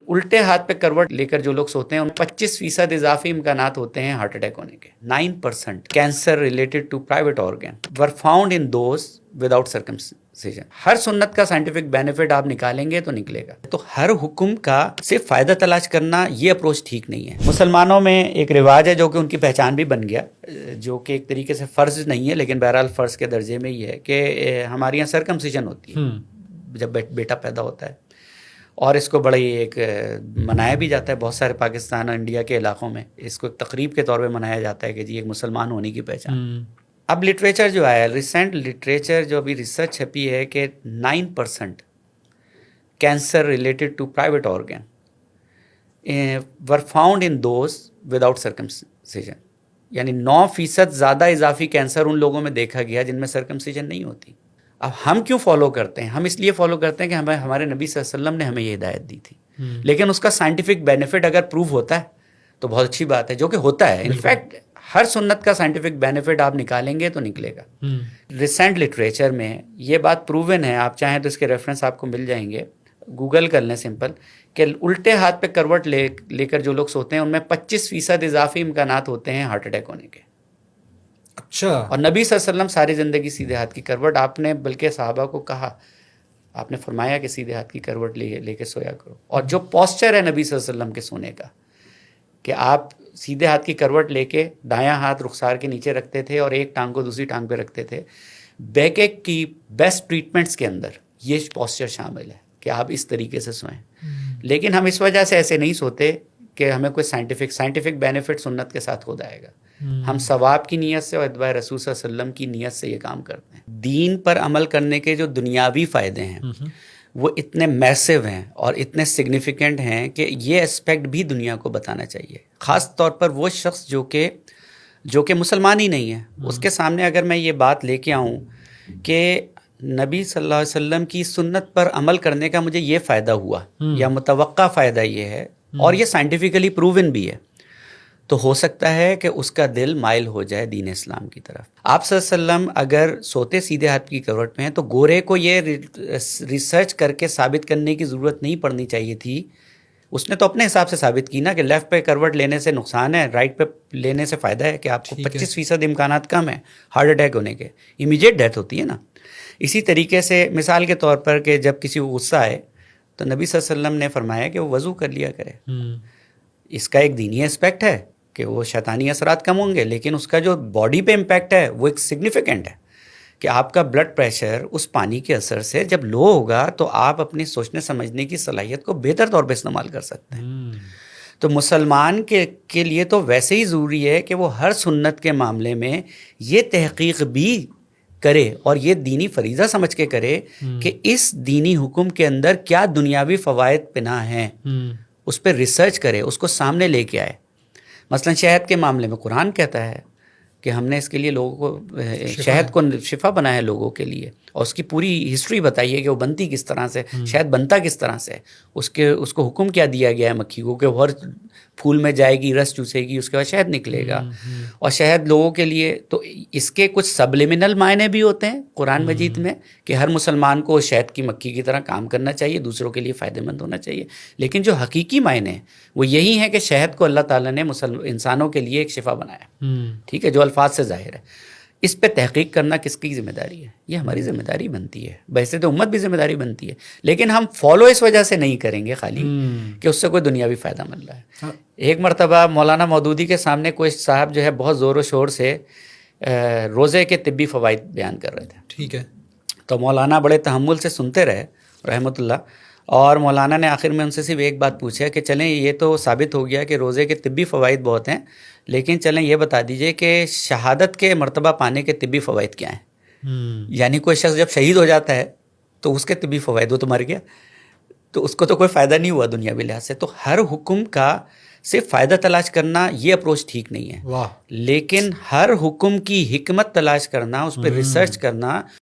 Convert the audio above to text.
الٹے ہاتھ پہ کروٹ لے کر جو لوگ سوتے ہیں ان 25% اضافی امکانات ہوتے ہیں ہارٹ اٹیک ہونے کے. 9% cancer related to private organ were found in those without circumcision. ہر سنت کا سائنٹیفک بینیفٹ آپ نکالیں گے تو نکلے گا. تو ہر حکم کا صرف فائدہ تلاش کرنا یہ اپروچ ٹھیک نہیں ہے. مسلمانوں میں ایک رواج ہے جو کہ ان کی پہچان بھی بن گیا, جو کہ ایک طریقے سے فرض نہیں ہے لیکن بہرحال فرض کے درجے میں ہی ہے, کہ ہمارے یہاں سرکمسیجن ہوتی ہے جب بیٹا پیدا ہوتا ہے, اور اس کو بڑی ایک منایا بھی جاتا ہے. بہت سارے پاکستان اور انڈیا کے علاقوں میں اس کو ایک تقریب کے طور پہ منایا جاتا ہے کہ جی ایک مسلمان ہونے کی پہچان. اب لٹریچر جو آیا, ریسنٹ لٹریچر جو ابھی ریسرچ چھپی ہے کہ 9% cancer related to private organ were found in those without circumcision. یعنی 9% زیادہ اضافی کینسر ان لوگوں میں دیکھا گیا جن میں سرکمسیجن نہیں ہوتی. اب ہم کیوں فالو کرتے ہیں؟ ہم اس لیے فالو کرتے ہیں کہ ہمارے نبی صلی اللہ علیہ وسلم نے ہمیں یہ ہدایت دی تھی. لیکن اس کا سائنٹیفک بینیفٹ اگر پروو ہوتا ہے تو بہت اچھی بات ہے, جو کہ ہوتا ہے. انفیکٹ ہر سنت کا سائنٹیفک بینیفٹ آپ نکالیں گے تو نکلے گا. ریسنٹ لٹریچر میں یہ بات پروون ہے, آپ چاہیں تو اس کے ریفرنس آپ کو مل جائیں گے, گوگل کر لیں سمپل, کہ الٹے ہاتھ پہ کروٹ لے کر جو لوگ سوتے ہیں ان میں 25% اضافی امکانات ہوتے ہیں ہارٹ اٹیک ہونے کے. اچھا. اور نبی صلی اللہ علیہ وسلم ساری زندگی سیدھے ہاتھ کی کروٹ, آپ نے بلکہ صحابہ کو کہا, آپ نے فرمایا کہ سیدھے ہاتھ کی کروٹ لے کے سویا کرو. اور جو پوسچر ہے نبی صلی اللہ علیہ وسلم کے سونے کا, کہ آپ سیدھے ہاتھ کی کروٹ لے کے دایاں ہاتھ رخسار کے نیچے رکھتے تھے اور ایک ٹانگ کو دوسری ٹانگ پہ رکھتے تھے. بیک ایک کی بیسٹ ٹریٹمنٹس کے اندر یہ پوسچر شامل ہے کہ آپ اس طریقے سے سوئیں. لیکن ہم اس وجہ سے ایسے نہیں سوتے کہ ہمیں کوئی سائنٹیفک بینیفٹ سنت کے ساتھ ہو جائے گا. ہم ثواب کی نیت سے اور اتباع رسول صلی اللہ علیہ وسلم کی نیت سے یہ کام کرتے ہیں. دین پر عمل کرنے کے جو دنیاوی فائدے ہیں وہ اتنے میسو ہیں اور اتنے سگنیفیکنٹ ہیں کہ یہ اسپیکٹ بھی دنیا کو بتانا چاہیے. خاص طور پر وہ شخص جو کہ مسلمان ہی نہیں ہے, اس کے سامنے اگر میں یہ بات لے کے آؤں کہ نبی صلی اللہ علیہ وسلم کی سنت پر عمل کرنے کا مجھے یہ فائدہ ہوا یا متوقع فائدہ یہ ہے, اور یہ سائنٹیفکلی پروون بھی ہے, تو ہو سکتا ہے کہ اس کا دل مائل ہو جائے دین اسلام کی طرف. آپ صلی اللہ علیہ وسلم اگر سوتے سیدھے ہاتھ کی کروٹ میں ہیں تو گورے کو یہ ریسرچ کر کے ثابت کرنے کی ضرورت نہیں پڑنی چاہیے تھی. اس نے تو اپنے حساب سے ثابت کی نا کہ لیفٹ پہ کروٹ لینے سے نقصان ہے, رائٹ پہ لینے سے فائدہ ہے, کہ آپ کو 25% امکانات کم ہیں ہارٹ اٹیک ہونے کے, امیجیٹ ڈیتھ ہوتی ہے نا. اسی طریقے سے مثال کے طور پر کہ جب کسی کو غصہ آئے تو نبی صلی اللہ علیہ وسلم نے فرمایا کہ وہ وضو کر لیا کرے. اس کا ایک دینی اسپیکٹ ہے کہ وہ شیطانی اثرات کم ہوں گے, لیکن اس کا جو باڈی پہ امپیکٹ ہے وہ ایک سگنیفیکنٹ ہے کہ آپ کا بلڈ پریشر اس پانی کے اثر سے جب لو ہوگا تو آپ اپنی سوچنے سمجھنے کی صلاحیت کو بہتر طور پہ استعمال کر سکتے ہیں. تو مسلمان کے لیے تو ویسے ہی ضروری ہے کہ وہ ہر سنت کے معاملے میں یہ تحقیق بھی کرے اور یہ دینی فریضہ سمجھ کے کرے کہ اس دینی حکم کے اندر کیا دنیاوی فوائد پنہاں ہیں, اس پہ ریسرچ کرے, اس کو سامنے لے کے آئے. مثلا شہد کے معاملے میں قرآن کہتا ہے کہ ہم نے اس کے لیے لوگوں کو شہد کو شفا بنایا ہے لوگوں کے لیے, اور اس کی پوری ہسٹری بتائی ہے کہ وہ بنتی کس طرح سے, شہد بنتا کس طرح سے, اس کو حکم کیا دیا گیا ہے مکھی کو کہ وہ ہر پھول میں جائے گی, رس چوسے گی, اس کے بعد شہد نکلے گا. اور شہد لوگوں کے لیے تو اس کے کچھ سبلیمنل معنی بھی ہوتے ہیں قرآن مجید میں کہ ہر مسلمان کو شہد کی مکھی کی طرح کام کرنا چاہیے, دوسروں کے لیے فائدہ مند ہونا چاہیے. لیکن جو حقیقی معنی ہیں وہ یہی ہے کہ شہد کو اللہ تعالیٰ نے انسانوں کے لیے ایک شفا بنایا, ٹھیک ہے, جو الفاظ سے ظاہر ہے. اس پہ تحقیق کرنا کس کی ذمہ داری ہے؟ یہ ہماری ذمہ داری بنتی ہے. ویسے تو امت بھی ذمہ داری بنتی ہے, لیکن ہم فالو اس وجہ سے نہیں کریں گے خالی کہ اس سے کوئی دنیاوی فائدہ مل رہا ہے. ایک مرتبہ مولانا مودودی کے سامنے کوئی صاحب جو ہے بہت زور و شور سے روزے کے طبی فوائد بیان کر رہے تھے, ٹھیک ہے. تو مولانا بڑے تحمل سے سنتے رہے رحمۃ اللہ, اور مولانا نے آخر میں ان سے صرف ایک بات پوچھا کہ چلیں یہ تو ثابت ہو گیا کہ روزے کے طبی فوائد بہت ہیں, لیکن چلیں یہ بتا دیجئے کہ شہادت کے مرتبہ پانے کے طبی فوائد کیا ہیں. یعنی کوئی شخص جب شہید ہو جاتا ہے تو اس کے طبی فوائد, وہ تو مر گیا, تو اس کو تو کوئی فائدہ نہیں ہوا دنیاوی لحاظ سے. تو ہر حکم کا صرف فائدہ تلاش کرنا یہ اپروچ ٹھیک نہیں ہے, لیکن ہر حکم کی حکمت تلاش کرنا, اس پہ ریسرچ کرنا